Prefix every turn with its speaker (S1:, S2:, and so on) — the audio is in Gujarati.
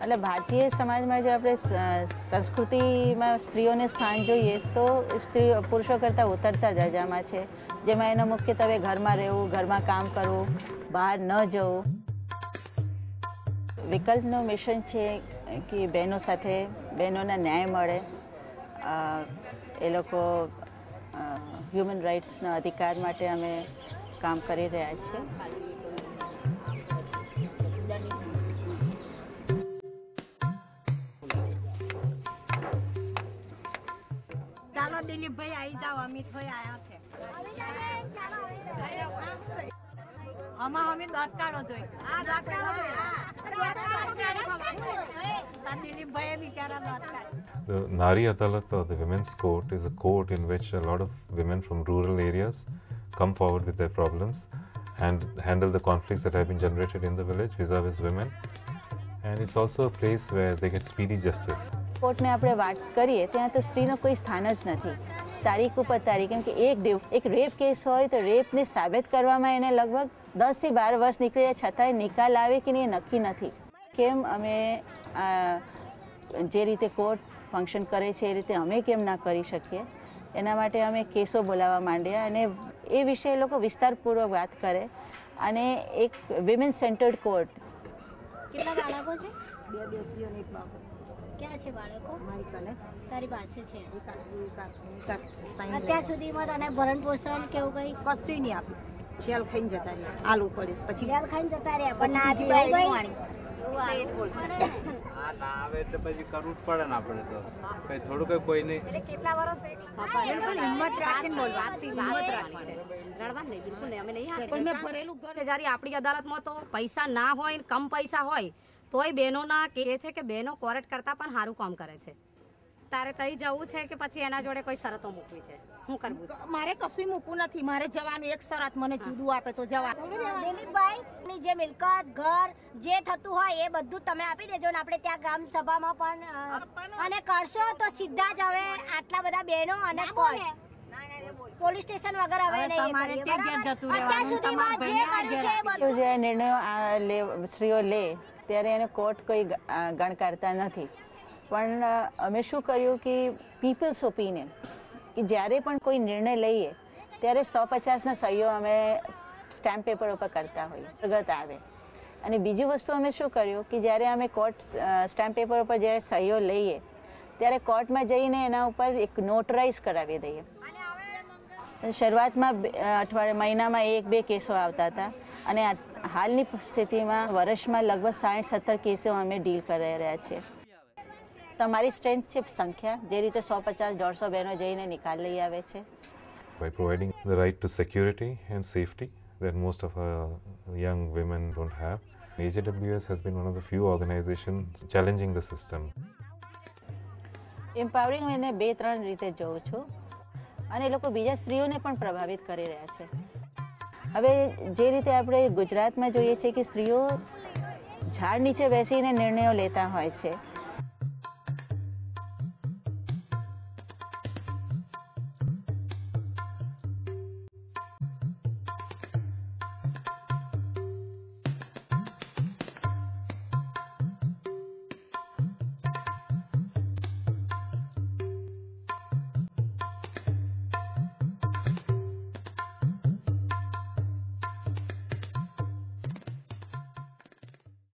S1: એટલે ભારતીય સમાજમાં જો આપણે સંસ્કૃતિમાં સ્ત્રીઓને સ્થાન જોઈએ તો સ્ત્રીઓ પુરુષો કરતાં ઉતરતા દરજામાં છે, જેમાં એનો મુખ્યત્વે ઘરમાં રહેવું, ઘરમાં કામ કરવું, બહાર ન જવું. વિકલ્પનું મિશન છે કે બહેનો સાથે બહેનોના ન્યાય મળે, એ લોકો હ્યુમન રાઇટ્સના અધિકાર માટે અમે કામ કરી રહ્યા છીએ.
S2: ચાલો દિલીપભાઈ આવી જાઓ, અમિતભાઈ આવ્યા છે. આમાં અમે દાંત કાઢો જોઈએ. હા, દાંત કાઢો દિલીપભાઈ બિચારા દાંત કાઢે.
S3: The Nari Adalat, or the Women's Court, is a court in which a lot of women from rural areas come forward with their problems and handle the conflicts that have been generated in the village vis-a-vis women. And it's also a place where they get speedy justice.
S1: કોર્ટને આપણે વાત કરીએ ત્યાં તો સ્ત્રીનો કોઈ સ્થાન જ નથી. તારીખ ઉપર તારીખ, કેમ કે એક રેપ કેસ હોય તો રેપને સાબિત કરવામાં એને લગભગ 10 થી 12 વર્ષ નીકળી જાય, છતાંય નિકાલ આવે કે નહીં એ નક્કી નથી. કેમ અમે જે રીતે કોર્ટ ફંક્શન કરે છે એ રીતે અમે કેમ ના કરી શકીએ, એના માટે અમે કેસો બોલાવવા માંડ્યા અને એ વિશે એ લોકો વિસ્તારપૂર્વક વાત કરે અને એક વિમેન સેન્ટર્ડ કોર્ટ.
S4: કેટલા બાળકો છે?
S5: બે બેટીઓને એક બાળકો.
S4: ક્યાં છે બાળકો?
S5: મારી કને છે.
S4: તારી પાસે છે?
S5: અત્યાર
S4: અત્યાર સુધીમાં તને ભરણ પોષણ કેવું કઈ
S5: કશું નહીં આપ્યું. તેલ ખાઈને જતા રહ્યા, આલુ પડે પછી
S4: તેલ ખાઈને જતા રહ્યા, પણ ના
S5: પછી
S4: પીવું કઈ?
S6: ના આવે તો પછી કરવું જ પડે ને આપણે તો કઈ થોડું કઈ કોઈ નહીં.
S4: કેટલા વર્ષ?
S5: બિલકુલ હિંમત રાખીને બોલવા, હિંમત રાખી છે.
S7: રડવાનું નહીં, બિલકુલ નહીં. અમે નહીં
S5: પણ મેં ભરેલું ઘર.
S7: જ્યારે આપણી અદાલતમાં તો પૈસા ના હોય, કમ પૈસા હોય તોય બહેનોના કહે છે કે બહેનો કોર્ટ કરતા પણ સારું કામ કરે છે. તારે તઈ જવું છે કે પછી એના જોડે કોઈ શરતો મૂકવી છે? શું કરવું છે?
S5: મારે કશું મૂકવું નથી, મારે જવાનું. એક શરત મને જુદું આપે તો જવા.
S4: દિલીપભાઈ જે મિલકત ઘર જે થતું હોય એ બધું તમે આપી દેજો ને આપણે ત્યાં ગામ સભામાં પણ અને કરશો તો સીધા જ હવે આટલા બધા બહેનો અને પોલીસ સ્ટેશન વગર હવે નહીં. અત્યાર સુધીમાં જે કર્યું છે એ બધું
S1: જે નિર્ણયો સ્ત્રીઓ લે ત્યારે એને કોર્ટ કોઈ ગણકારતા નથી. પણ અમે શું કર્યું કે પીપલ્સ ઓપિનિયન, કે જ્યારે પણ કોઈ નિર્ણય લઈએ ત્યારે 150ના સહીઓ અમે સ્ટેમ્પ પેપર ઉપર કરતા હોઈએ, પ્રગત આવે. અને બીજી વસ્તુ અમે શું કર્યું કે જ્યારે અમે કોર્ટ સ્ટેમ્પ પેપર ઉપર જ્યારે સહીઓ લઈએ ત્યારે કોર્ટમાં જઈને એના ઉપર એક નોટરાઇઝ કરાવી દઈએ. શરૂઆતમાં મહિનામાં 1-2 કેસો આવતા હતા અને હાલની સ્થિતિમાં વર્ષમાં લગભગ 60-70 કેસો અમે ડીલ કરી રહ્યા છીએ. તમારી સ્ટ્રેન્થ છે સંખ્યા, જે રીતે 150-150 બહેનો જઈને નિકાલ લઈ આવે છે.
S3: By providing the right to security and safety that most of our young women don't have, AJWS has been one of the few organizations challenging the system.
S1: Empowering એને 2-3 રીતે જોઉં છું અને એ લોકો બીજા સ્ત્રીઓને પણ પ્રભાવિત કરી રહ્યા છે. હવે જે રીતે આપણે ગુજરાતમાં જોઈએ છીએ કે સ્ત્રીઓ ઝાડ નીચે બેસીને નિર્ણયો લેતા હોય છે,